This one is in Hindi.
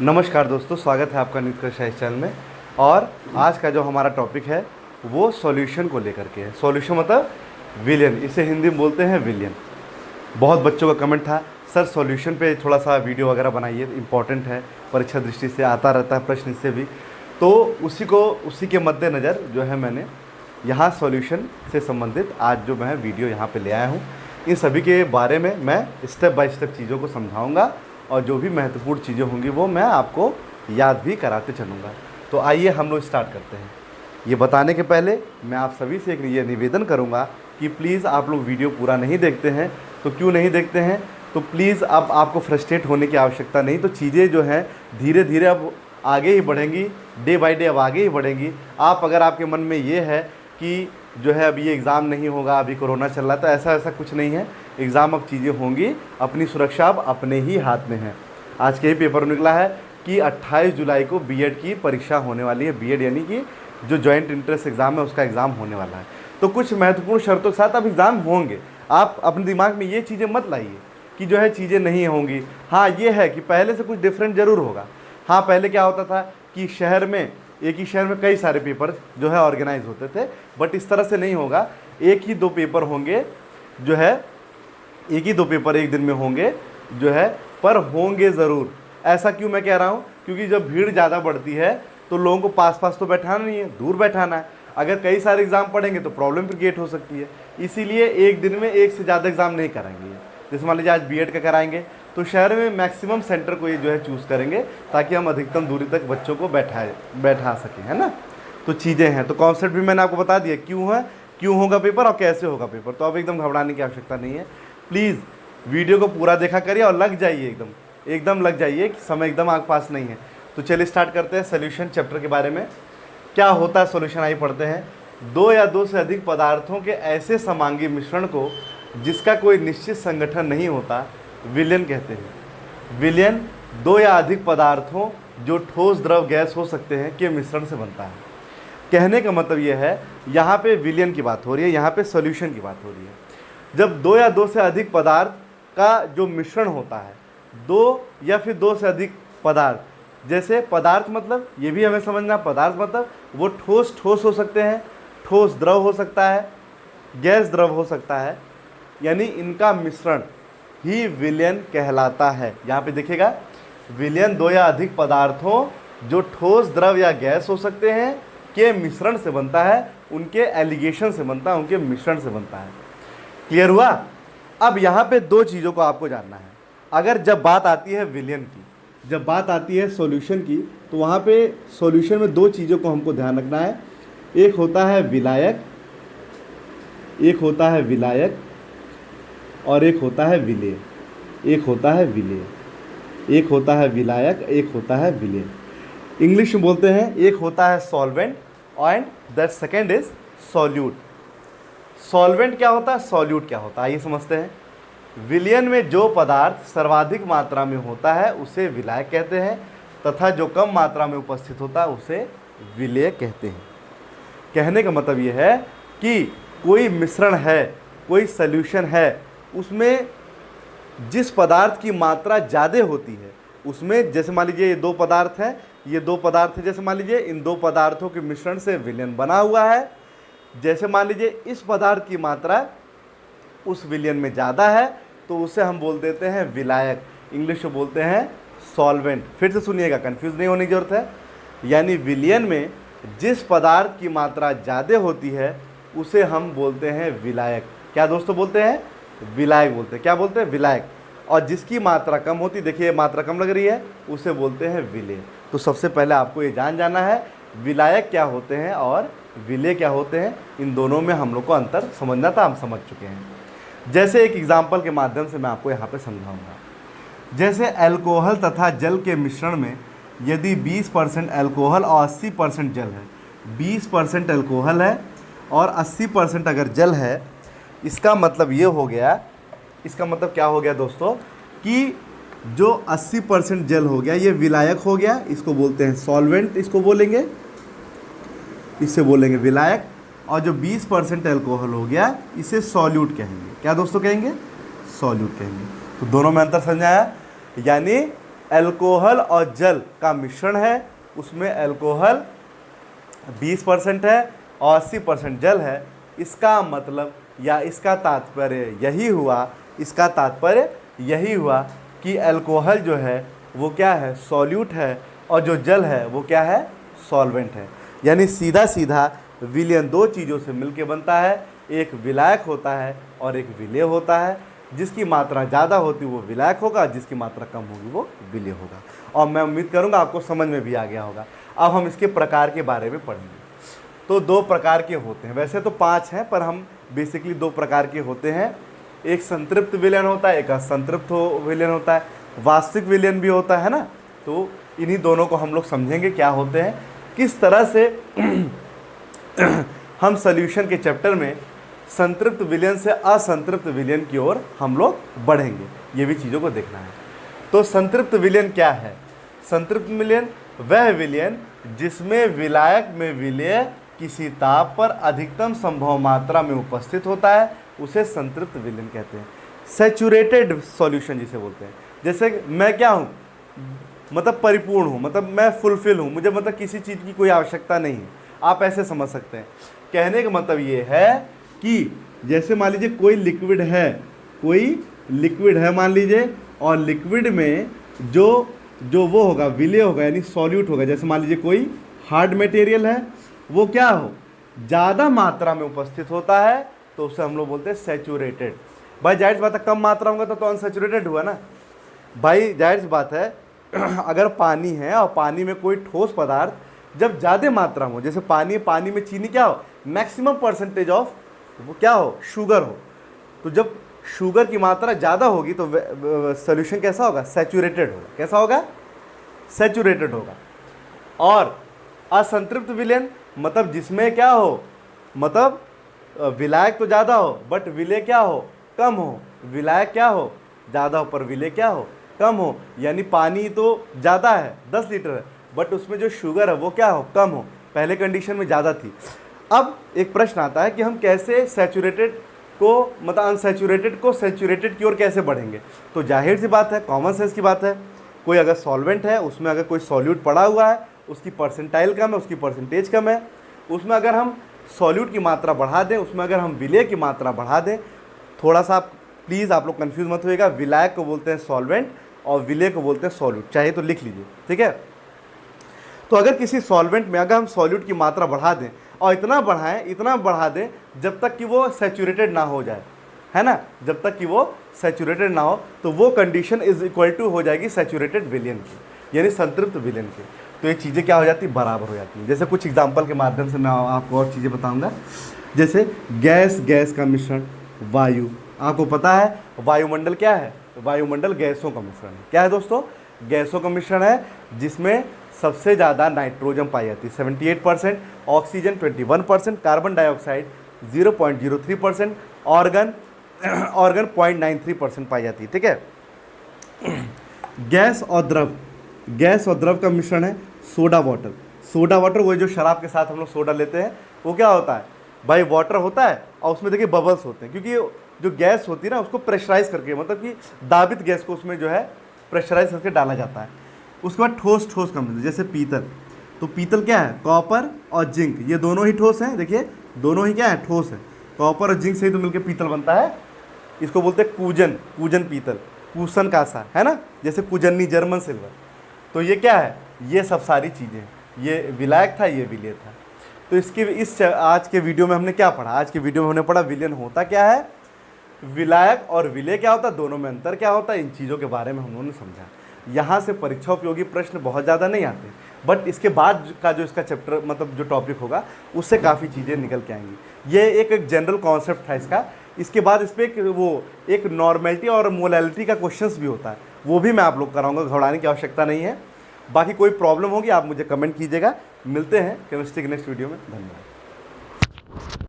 नमस्कार दोस्तों, स्वागत है आपका नित्य कृषि चैनल में। और आज का जो हमारा टॉपिक है वो सॉल्यूशन को लेकर के है। सॉल्यूशन मतलब विलियन, इसे हिंदी में बोलते हैं विलियन। बहुत बच्चों का कमेंट था, सर सॉल्यूशन पे थोड़ा सा वीडियो वगैरह बनाइए, इम्पॉर्टेंट है, परीक्षा दृष्टि से आता रहता है प्रश्न इससे भी। तो उसी के मद्देनज़र जो है मैंने यहाँ सॉल्यूशन से संबंधित आज जो मैं वीडियो यहाँ पे ले आया हूँ। इन सभी के बारे में मैं स्टेप बाय स्टेप चीज़ों को समझाऊँगा और जो भी महत्वपूर्ण चीज़ें होंगी वो मैं आपको याद भी कराते चलूँगा। तो आइए हम लोग स्टार्ट करते हैं। ये बताने के पहले मैं आप सभी से एक ये निवेदन करूँगा कि प्लीज़ आप लोग वीडियो पूरा नहीं देखते हैं। तो क्यों नहीं देखते हैं? तो प्लीज़ अब आपको फ्रस्ट्रेट होने की आवश्यकता नहीं। तो चीज़ें जो हैं धीरे धीरे अब आगे ही बढ़ेंगी, डे बाय डे अब आगे ही बढ़ेंगी। आप अगर आपके मन में ये है कि जो है अभी ये एग्ज़ाम नहीं होगा, अभी कोरोना चल रहा है, तो ऐसा कुछ नहीं है। एग्ज़ाम अब चीज़ें होंगी, अपनी सुरक्षा अब अपने ही हाथ में है। आज के ही पेपर निकला है कि 28 जुलाई को बीएड की परीक्षा होने वाली है। बीएड यानी कि जो जॉइंट इंट्रेंस एग्ज़ाम है उसका एग्ज़ाम होने वाला है। तो कुछ महत्वपूर्ण शर्तों के साथ अब एग्ज़ाम होंगे। आप अपने दिमाग में ये चीज़ें मत लाइए कि जो है चीज़ें नहीं होंगी। हाँ, ये है कि पहले से कुछ डिफरेंट ज़रूर होगा। हाँ, पहले क्या होता था कि एक ही शहर में कई सारे पेपर जो है ऑर्गेनाइज होते थे, बट इस तरह से नहीं होगा। एक ही दो पेपर होंगे जो है, एक ही दो पेपर एक दिन में होंगे जो है, पर होंगे ज़रूर। ऐसा क्यों मैं कह रहा हूँ? क्योंकि जब भीड़ ज़्यादा बढ़ती है तो लोगों को पास पास तो बैठाना नहीं है, दूर बैठाना है। अगर कई सारे एग्ज़ाम पढ़ेंगे तो प्रॉब्लम क्रिएट हो सकती है। इसीलिए एक दिन में एक से ज़्यादा एग्ज़ाम नहीं कराएंगे। जैसे मान लीजिए आज बीएड का कराएंगे तो शहर में मैक्सिमम सेंटर को ये जो है चूज़ करेंगे ताकि हम अधिकतम दूरी तक बच्चों को बैठा सकें, है ना। तो चीज़ें हैं, तो कॉन्सेप्ट भी मैंने आपको बता दिया क्यों है, क्यों होगा पेपर और कैसे होगा पेपर। तो अब एकदम घबराने की आवश्यकता नहीं है। प्लीज़ वीडियो को पूरा देखा करिए और लग जाइए, एकदम लग जाइए कि समय एकदम आपके पास नहीं है। तो चलिए स्टार्ट करते हैं सॉल्यूशन चैप्टर के बारे में। क्या होता है सॉल्यूशन, आइए पढ़ते हैं। दो या दो से अधिक पदार्थों के ऐसे समांगी मिश्रण को जिसका कोई निश्चित संगठन नहीं होता विलयन कहते हैं। विलयन दो या अधिक पदार्थों जो ठोस द्रव गैस हो सकते हैं के मिश्रण से बनता है। कहने का मतलब यह है, यहाँ पे विलयन की बात हो रही है, यहाँ पे सॉल्यूशन की बात हो रही है। जब दो या दो से अधिक पदार्थ का जो मिश्रण होता है, दो या फिर दो से अधिक पदार्थ, जैसे पदार्थ मतलब ये भी हमें समझना, पदार्थ मतलब वो ठोस हो सकते हैं, ठोस द्रव हो सकता है, गैस द्रव हो सकता है, यानी इनका मिश्रण ही विलयन कहलाता है। यहाँ पे देखिएगा, विलयन दो या अधिक पदार्थों जो ठोस द्रव या गैस हो सकते हैं के मिश्रण से बनता है, उनके एलिगेशन से बनता है, उनके मिश्रण से बनता है। क्लियर हुआ? अब यहाँ पे दो चीज़ों को आपको जानना है। अगर जब बात आती है विलयन की, जब बात आती है सॉल्यूशन की, तो वहाँ पे सॉल्यूशन में दो चीज़ों को हमको ध्यान रखना है। एक होता है विलायक, एक होता है विलायक और एक होता है विलेय। एक होता है विलेय, एक होता है विलायक, एक होता है विलेय। इंग्लिश में बोलते हैं एक होता है solvent and the second is solute. Solvent क्या होता है, सॉल्यूट क्या होता है, आइए समझते हैं। विलयन में जो पदार्थ सर्वाधिक मात्रा में होता है उसे विलायक कहते हैं, तथा जो कम मात्रा में उपस्थित होता है उसे विलेय कहते हैं। कहने का मतलब यह है कि कोई मिश्रण है, कोई सॉल्यूशन है, उसमें जिस पदार्थ की मात्रा ज़्यादा होती है उसमें, जैसे मान लीजिए ये दो पदार्थ हैं, ये दो पदार्थ हैं, जैसे मान लीजिए इन दो पदार्थों के मिश्रण से विलयन बना हुआ है। जैसे मान लीजिए इस पदार्थ की मात्रा उस विलयन में ज़्यादा है तो उसे हम बोल देते हैं विलायक, इंग्लिश में बोलते हैं सॉल्वेंट। फिर से सुनिएगा, कंफ्यूज नहीं होने की जरूरत है। यानी विलयन में जिस पदार्थ की मात्रा ज़्यादा होती है उसे हम बोलते हैं विलायक। क्या दोस्तों बोलते हैं? विलायक बोलते हैं। क्या बोलते हैं? विलायक। और जिसकी मात्रा कम होती, देखिए मात्रा कम लग रही है, उसे बोलते हैं विलेय। तो सबसे पहले आपको ये जाना है विलायक क्या होते हैं और विलेय क्या होते हैं। इन दोनों में हम लोग को अंतर समझना था, हम समझ चुके हैं। जैसे एक एग्जाम्पल के माध्यम से मैं आपको यहाँ पे समझाऊंगा। जैसे अल्कोहल तथा जल के मिश्रण में यदि 20% अल्कोहल और 80% जल है, 20% अल्कोहल है और 80% अगर जल है, इसका मतलब ये हो गया, इसका मतलब क्या हो गया दोस्तों कि जो 80% जल हो गया ये विलायक हो गया, इसको बोलते हैं सॉल्वेंट, इसको बोलेंगे, इससे बोलेंगे विलायक। और जो 20% अल्कोहल हो गया इसे सॉल्यूट कहेंगे। क्या दोस्तों कहेंगे? सॉल्यूट कहेंगे। तो दोनों में अंतर समझ आया। यानी अल्कोहल और जल का मिश्रण है, उसमें अल्कोहल 20% है और 80% जल है। इसका मतलब या इसका तात्पर्य यही हुआ कि अल्कोहल जो है वो क्या है, सॉल्यूट है, और जो जल है वो क्या है, सॉल्वेंट है। यानी सीधा सीधा विलयन दो चीज़ों से मिलके बनता है, एक विलायक होता है और एक विलेय होता है। जिसकी मात्रा ज़्यादा होती वो विलायक होगा, जिसकी मात्रा कम होगी वो विलेय होगा। और मैं उम्मीद करूँगा आपको समझ में भी आ गया होगा। अब हम इसके प्रकार के बारे में पढ़ेंगे। तो दो प्रकार के होते हैं, वैसे तो 5 हैं पर हम बेसिकली 2 प्रकार के होते हैं। एक संतृप्त विलयन होता है, एक असंतृप्त विलयन होता है, वास्तविक विलयन भी होता है ना। तो इन्हीं दोनों को हम लोग समझेंगे क्या होते हैं, किस तरह से हम सॉल्यूशन के चैप्टर में संतृप्त विलयन से असंतृप्त विलयन की ओर हम लोग बढ़ेंगे, ये भी चीज़ों को देखना है। तो संतृप्त विलयन क्या है? संतृप्त विलयन वह विलयन जिसमें विलायक में विलेय किसी ताप पर अधिकतम संभव मात्रा में उपस्थित होता है, उसे संतृप्त विलयन कहते हैं। सैचुरेटेड सॉल्यूशन जिसे बोलते हैं, जैसे मैं क्या हूँ, मतलब परिपूर्ण हूँ, मतलब मैं फुलफिल हूँ, मुझे मतलब किसी चीज़ की कोई आवश्यकता नहीं है, आप ऐसे समझ सकते हैं। कहने का मतलब ये है कि जैसे मान लीजिए कोई लिक्विड है मान लीजिए, और लिक्विड में जो वो होगा विलेय होगा यानी सॉल्यूट होगा। जैसे मान लीजिए कोई हार्ड मटेरियल है, वो क्या हो, ज़्यादा मात्रा में उपस्थित होता है, तो उसे हम लोग बोलते हैं सैचुरेटेड। भाई जाहिर सी बात है, कम मात्रा होगा तो अनसैचुरेटेड हुआ ना भाई। जाहिर सी बात है अगर पानी है और पानी में कोई ठोस पदार्थ जब ज़्यादा मात्रा में हो, जैसे पानी में चीनी क्या हो, मैक्सिमम परसेंटेज ऑफ वो क्या हो, शुगर हो, तो जब शुगर की मात्रा ज़्यादा होगी तो सॉल्यूशन कैसा होगा, सैचुरेटेड होगा। कैसा होगा, सैचुरेटेड होगा। और असंतृप्त विलयन मतलब जिसमें क्या हो, मतलब विलायक तो ज़्यादा हो बट विलेय क्या हो, कम हो। विलायक क्या हो, ज़्यादा हो पर विलेय क्या हो, कम हो। यानी पानी तो ज़्यादा है 10 लीटर है, बट उसमें जो शुगर है वो क्या हो, कम हो। पहले कंडीशन में ज़्यादा थी। अब एक प्रश्न आता है कि हम कैसे सैचुरेटेड को मतलब अनसैचुरेटेड को सैचुरेटेड की ओर कैसे बढ़ेंगे। तो जाहिर सी बात है, कॉमन सेंस की बात है, कोई अगर सॉल्वेंट है, उसमें अगर कोई सॉल्यूट पड़ा हुआ है, उसकी परसेंटाइल कम है, उसकी परसेंटेज कम है, उसमें अगर हम सॉल्यूट की मात्रा बढ़ा दें, उसमें अगर हम विलेय की मात्रा बढ़ा दें, थोड़ा सा प्लीज़ आप लोग कन्फ्यूज़ मत होइएगा, विलायक को बोलते हैं सॉल्वेंट और विलेय को बोलते हैं सॉल्यूट, चाहे तो लिख लीजिए, ठीक है। तो अगर किसी सॉल्वेंट में अगर हम सॉल्यूट की मात्रा बढ़ा दें और इतना बढ़ा दें जब तक कि वो सैचुरेटेड ना हो जाए, है ना, जब तक कि वो सैचुरेटेड ना हो, तो वो कंडीशन इज इक्वल टू हो जाएगी सैचुरेटेड विलयन की, यानी संतृप्त विलयन की। तो ये चीज़ें क्या हो जाती है, बराबर हो जाती हैं। जैसे कुछ एग्जाम्पल के माध्यम से मैं आपको और चीज़ें बताऊँगा। जैसे गैस का मिश्रण, वायु, आपको पता है वायुमंडल क्या है, वायुमंडल गैसों का मिश्रण है। क्या है दोस्तों, गैसों का मिश्रण है जिसमें सबसे ज़्यादा नाइट्रोजन पाई जाती है 78%, ऑक्सीजन 21%, कार्बन डाइऑक्साइड 0.03%, ऑर्गन 0.93% पाई जाती है, ठीक है। गैस और द्रव का मिश्रण है सोडा वाटर, वो जो शराब के साथ हम लोग सोडा लेते हैं, वो क्या होता है भाई, वाटर होता है और उसमें देखिए बबल्स होते हैं, क्योंकि जो गैस होती है ना उसको प्रेशराइज करके, मतलब कि दाबित गैस को उसमें जो है प्रेशराइज करके डाला जाता है। उसके बाद ठोस का मिश्रण, जैसे पीतल, तो पीतल क्या है, कॉपर और जिंक, ये दोनों ही ठोस हैं। देखिए दोनों ही क्या है, ठोस है। कॉपर और जिंक से ही तो मिलकर पीतल बनता है। इसको बोलते हैं कूजन पीतल, कूसन कासा, है ना, जैसे कुजन्नी जर्मन सिल्वर। तो ये क्या है, ये सब सारी चीज़ें, ये विलायक था, ये विलेय था। तो इस आज के वीडियो में हमने क्या पढ़ा, आज के वीडियो में हमने पढ़ा विलयन होता क्या है, विलायक और विलेय क्या होता है, दोनों में अंतर क्या होता है, इन चीज़ों के बारे में हम लोगों ने समझा। यहाँ से परीक्षा उपयोगी प्रश्न बहुत ज़्यादा नहीं आते, बट इसके बाद का जो इसका चैप्टर मतलब जो टॉपिक होगा उससे काफ़ी चीज़ें निकल के आएंगी। ये एक जनरल कॉन्सेप्ट था इसका। इसके बाद इस पर एक नॉर्मेलिटी और मोलैलिटी का क्वेश्चंस भी होता है, वो भी मैं आप लोग कराऊंगा, घबराने की आवश्यकता नहीं है। बाकी कोई प्रॉब्लम होगी आप मुझे कमेंट कीजिएगा। मिलते हैं केमिस्ट्री के नेक्स्ट वीडियो में। धन्यवाद।